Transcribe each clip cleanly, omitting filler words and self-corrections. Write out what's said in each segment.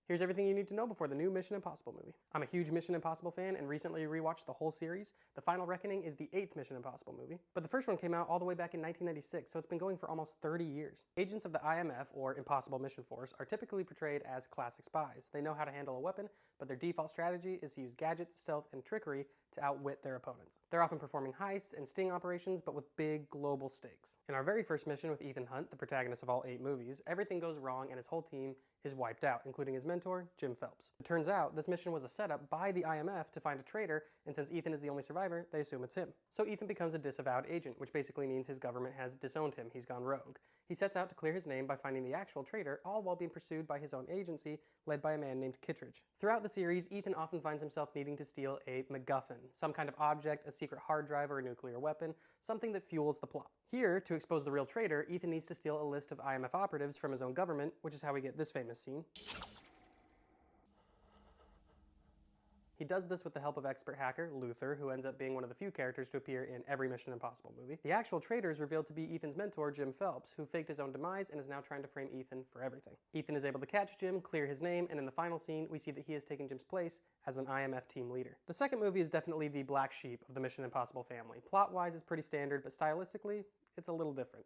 Here's everything you need to know before the new Mission Impossible movie. I'm a huge Mission Impossible fan and recently rewatched the whole series. The Final Reckoning is the 8th Mission Impossible movie, but the first one came out all the way back in 1996, so it's been going for almost 30 years. Agents of the IMF, or Impossible Mission Force, are typically portrayed as classic spies. They know how to handle a weapon, but their default strategy is to use gadgets, stealth, and trickery to outwit their opponents. They're often performing heists and sting operations, but with big global stakes. In our very first mission with Ethan Hunt, the protagonist of all 8 movies, everything goes wrong and his whole team is wiped out, including his mentor, Jim Phelps. It turns out this mission was a setup by the IMF to find a traitor, and since Ethan is the only survivor, they assume it's him. So Ethan becomes a disavowed agent, which basically means his government has disowned him. He's gone rogue. He sets out to clear his name by finding the actual traitor, all while being pursued by his own agency, led by a man named Kittredge. Throughout the series, Ethan often finds himself needing to steal a MacGuffin, some kind of object, a secret hard drive or a nuclear weapon, something that fuels the plot. Here, to expose the real traitor, Ethan needs to steal a list of IMF operatives from his own government, which is how we get this famous scene. He does this with the help of expert hacker Luther, who ends up being one of the few characters to appear in every Mission Impossible movie. The actual traitor is revealed to be Ethan's mentor, Jim Phelps, who faked his own demise and is now trying to frame Ethan for everything. Ethan is able to catch Jim, clear his name, and in the final scene, we see that he has taken Jim's place as an IMF team leader. The second movie is definitely the black sheep of the Mission Impossible family. Plot-wise, it's pretty standard, but stylistically, it's a little different.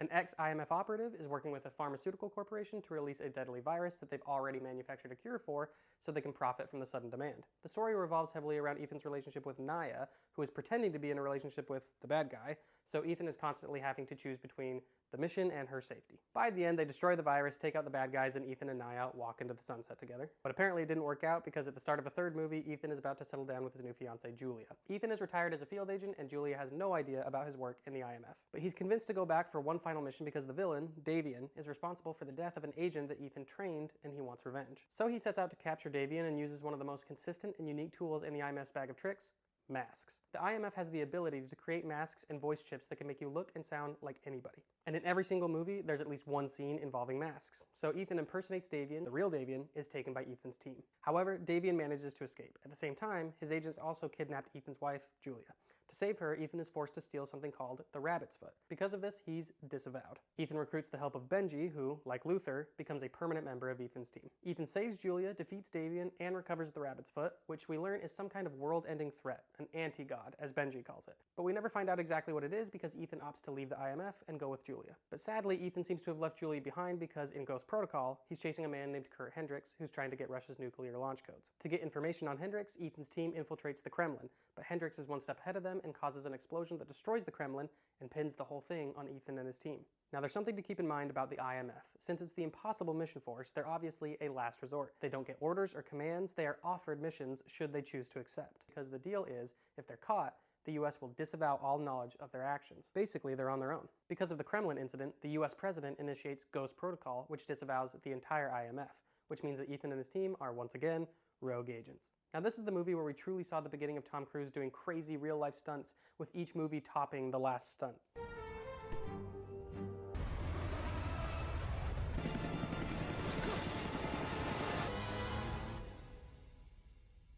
An ex-IMF operative is working with a pharmaceutical corporation to release a deadly virus that they've already manufactured a cure for so they can profit from the sudden demand. The story revolves heavily around Ethan's relationship with Naya, who is pretending to be in a relationship with the bad guy, so Ethan is constantly having to choose between the mission and her safety. By the end, they destroy the virus, take out the bad guys, and Ethan and Naya walk into the sunset together. But apparently it didn't work out because at the start of a third movie, Ethan is about to settle down with his new fiancée, Julia. Ethan is retired as a field agent, and Julia has no idea about his work in the IMF. But he's convinced to go back for one final mission because the villain, Davian, is responsible for the death of an agent that Ethan trained, and he wants revenge. So he sets out to capture Davian and uses one of the most consistent and unique tools in the IMF's bag of tricks: masks. The IMF has the ability to create masks and voice chips that can make you look and sound like anybody. And in every single movie, there's at least one scene involving masks. So Ethan impersonates Davian. The real Davian is taken by Ethan's team. However, Davian manages to escape. At the same time, his agents also kidnapped Ethan's wife, Julia. To save her, Ethan is forced to steal something called the Rabbit's Foot. Because of this, he's disavowed. Ethan recruits the help of Benji, who, like Luther, becomes a permanent member of Ethan's team. Ethan saves Julia, defeats Davian, and recovers the Rabbit's Foot, which we learn is some kind of world-ending threat, an anti-god, as Benji calls it. But we never find out exactly what it is because Ethan opts to leave the IMF and go with Julia. But sadly, Ethan seems to have left Julia behind because in Ghost Protocol, he's chasing a man named Kurt Hendricks, who's trying to get Russia's nuclear launch codes. To get information on Hendricks, Ethan's team infiltrates the Kremlin, but Hendricks is one step ahead of them and causes an explosion that destroys the Kremlin and pins the whole thing on Ethan and his team. Now, there's something to keep in mind about the IMF. Since it's the Impossible Mission Force, they're obviously a last resort. They don't get orders or commands, they are offered missions should they choose to accept. Because the deal is, if they're caught, the US will disavow all knowledge of their actions. Basically, they're on their own. Because of the Kremlin incident, the US president initiates Ghost Protocol, which disavows the entire IMF, which means that Ethan and his team are, once again, rogue agents. Now, this is the movie where we truly saw the beginning of Tom Cruise doing crazy real-life stunts, with each movie topping the last stunt.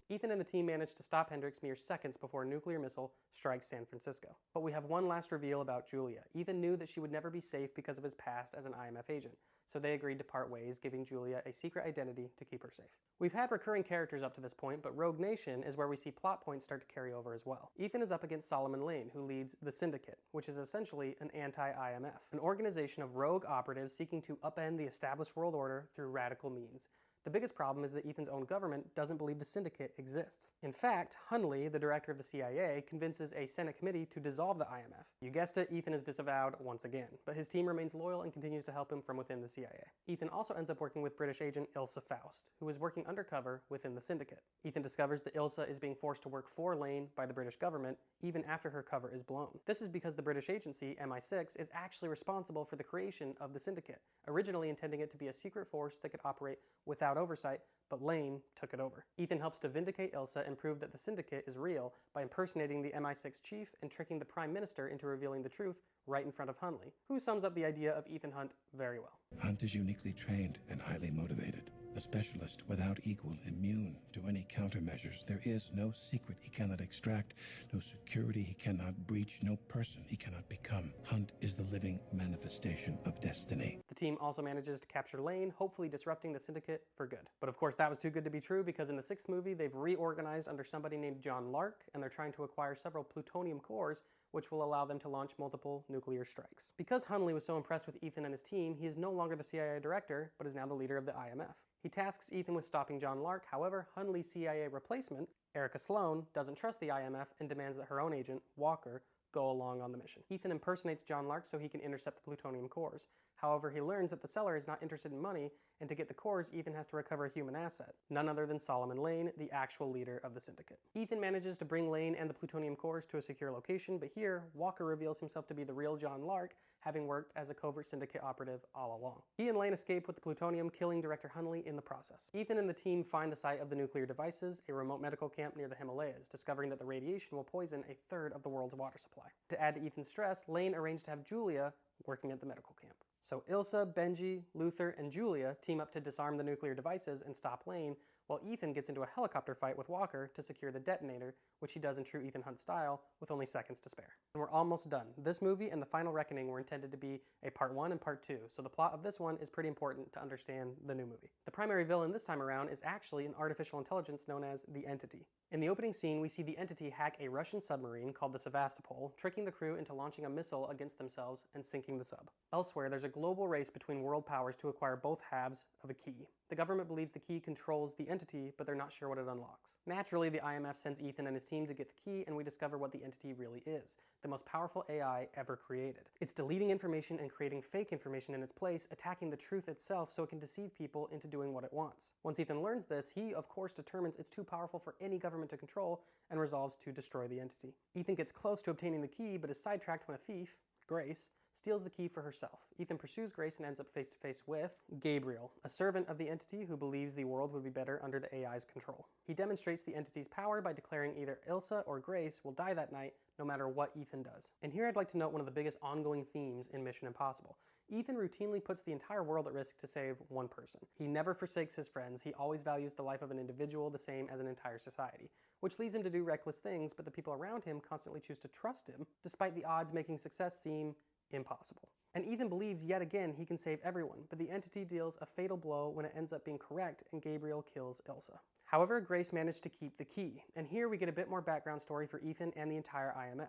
Ethan and the team managed to stop Hendricks mere seconds before a nuclear missile strikes San Francisco. But we have one last reveal about Julia. Ethan knew that she would never be safe because of his past as an IMF agent, so they agreed to part ways, giving Julia a secret identity to keep her safe. We've had recurring characters up to this point, but Rogue Nation is where we see plot points start to carry over as well. Ethan is up against Solomon Lane, who leads the Syndicate, which is essentially an anti-IMF, an organization of rogue operatives seeking to upend the established world order through radical means. The biggest problem is that Ethan's own government doesn't believe the Syndicate exists. In fact, Hunley, the director of the CIA, convinces a Senate committee to dissolve the IMF. You guessed it, Ethan is disavowed once again, but his team remains loyal and continues to help him from within the CIA. Ethan also ends up working with British agent Ilsa Faust, who is working undercover within the Syndicate. Ethan discovers that Ilsa is being forced to work for Lane by the British government, even after her cover is blown. This is because the British agency, MI6, is actually responsible for the creation of the Syndicate, originally intending it to be a secret force that could operate without oversight, but Lane took it over. Ethan helps to vindicate Ilsa and prove that the Syndicate is real by impersonating the MI6 chief and tricking the Prime Minister into revealing the truth right in front of Hunley, who sums up the idea of Ethan Hunt very well. Hunt is uniquely trained and highly motivated. a specialist without equal, immune to any countermeasures. There is no secret he cannot extract, no security he cannot breach, no person he cannot become. Hunt is the living manifestation of destiny. The team also manages to capture Lane, hopefully disrupting the Syndicate for good. But of course that was too good to be true, because in the 6th movie they've reorganized under somebody named John Lark, and they're trying to acquire several plutonium cores which will allow them to launch multiple nuclear strikes. Because Hunley was so impressed with Ethan and his team, he is no longer the CIA director, but is now the leader of the IMF. He tasks Ethan with stopping John Lark. However, Hunley's CIA replacement, Erica Sloan, doesn't trust the IMF and demands that her own agent, Walker, go along on the mission. Ethan impersonates John Lark so he can intercept the plutonium cores. However, he learns that the seller is not interested in money, and to get the cores, Ethan has to recover a human asset, none other than Solomon Lane, the actual leader of the Syndicate. Ethan manages to bring Lane and the plutonium cores to a secure location, but here, Walker reveals himself to be the real John Lark, having worked as a covert Syndicate operative all along. He and Lane escape with the plutonium, killing Director Hunley in the process. Ethan and the team find the site of the nuclear devices, a remote medical camp near the Himalayas, discovering that the radiation will poison a third of the world's water supply. To add to Ethan's stress, Lane arranged to have Julia working at the medical camp. So Ilsa, Benji, Luther, and Julia team up to disarm the nuclear devices and stop Lane, while Ethan gets into a helicopter fight with Walker to secure the detonator, which he does in true Ethan Hunt style, with only seconds to spare. And we're almost done. This movie and The Final Reckoning were intended to be a part 1 and part 2, so the plot of this one is pretty important to understand the new movie. The primary villain this time around is actually an artificial intelligence known as the Entity. In the opening scene, we see the Entity hack a Russian submarine called the Sevastopol, tricking the crew into launching a missile against themselves and sinking the sub. Elsewhere, there's a global race between world powers to acquire both halves of a key. The government believes the key controls the Entity, but they're not sure what it unlocks. Naturally, the IMF sends Ethan and his team to get the key, and we discover what the Entity really is, the most powerful AI ever created. It's deleting information and creating fake information in its place, attacking the truth itself so it can deceive people into doing what it wants. Once Ethan learns this, he, of course, determines it's too powerful for any government to control and resolves to destroy the Entity. Ethan gets close to obtaining the key, but is sidetracked when a thief, Grace, steals the key for herself. Ethan pursues Grace and ends up face to face with Gabriel, a servant of the Entity who believes the world would be better under the AI's control. He demonstrates the Entity's power by declaring either Ilsa or Grace will die that night, no matter what Ethan does. And here I'd like to note one of the biggest ongoing themes in Mission Impossible. Ethan routinely puts the entire world at risk to save one person. He never forsakes his friends. He always values the life of an individual the same as an entire society, which leads him to do reckless things, but the people around him constantly choose to trust him, despite the odds making success seem impossible. And Ethan believes yet again he can save everyone, but the Entity deals a fatal blow when it ends up being correct and Gabriel kills Ilsa. However, Grace managed to keep the key, and here we get a bit more background story for Ethan and the entire IMF.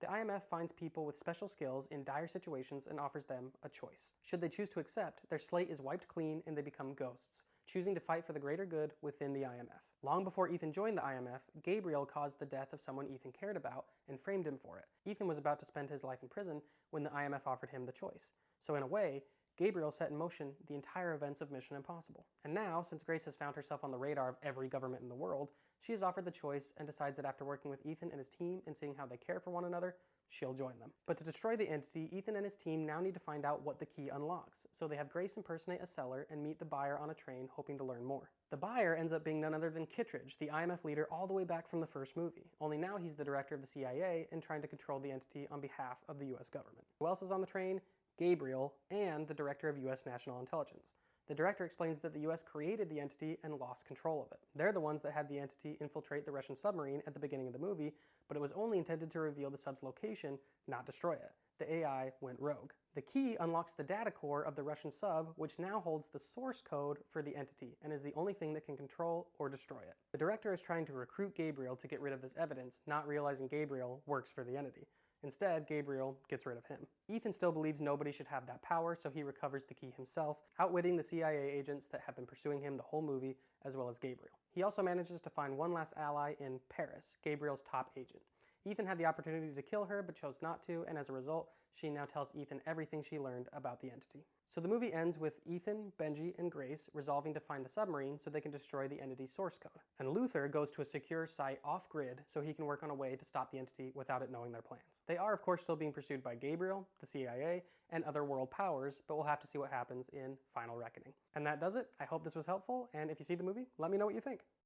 The IMF finds people with special skills in dire situations and offers them a choice. Should they choose to accept, their slate is wiped clean and they become ghosts, choosing to fight for the greater good within the IMF. Long before Ethan joined the IMF, Gabriel caused the death of someone Ethan cared about and framed him for it. Ethan was about to spend his life in prison when the IMF offered him the choice. So in a way, Gabriel set in motion the entire events of Mission Impossible. And now, since Grace has found herself on the radar of every government in the world, she is offered the choice and decides that after working with Ethan and his team and seeing how they care for one another, she'll join them. But to destroy the Entity, Ethan and his team now need to find out what the key unlocks, so they have Grace impersonate a seller and meet the buyer on a train hoping to learn more. The buyer ends up being none other than Kittredge, the IMF leader all the way back from the first movie, only now he's the director of the CIA and trying to control the Entity on behalf of the US government. Who else is on the train? Gabriel, and the director of US National Intelligence. The director explains that the US created the Entity and lost control of it. They're the ones that had the Entity infiltrate the Russian submarine at the beginning of the movie, but it was only intended to reveal the sub's location, not destroy it. The AI went rogue. The key unlocks the data core of the Russian sub, which now holds the source code for the Entity, and is the only thing that can control or destroy it. The director is trying to recruit Gabriel to get rid of this evidence, not realizing Gabriel works for the Entity. Instead, Gabriel gets rid of him. Ethan still believes nobody should have that power, so he recovers the key himself, outwitting the CIA agents that have been pursuing him the whole movie, as well as Gabriel. He also manages to find one last ally in Paris, Gabriel's top agent. Ethan had the opportunity to kill her, but chose not to, and as a result, she now tells Ethan everything she learned about the Entity. So the movie ends with Ethan, Benji, and Grace resolving to find the submarine so they can destroy the Entity's source code. And Luther goes to a secure site off-grid so he can work on a way to stop the Entity without it knowing their plans. They are, of course, still being pursued by Gabriel, the CIA, and other world powers, but we'll have to see what happens in Final Reckoning. And that does it. I hope this was helpful, and if you see the movie, let me know what you think.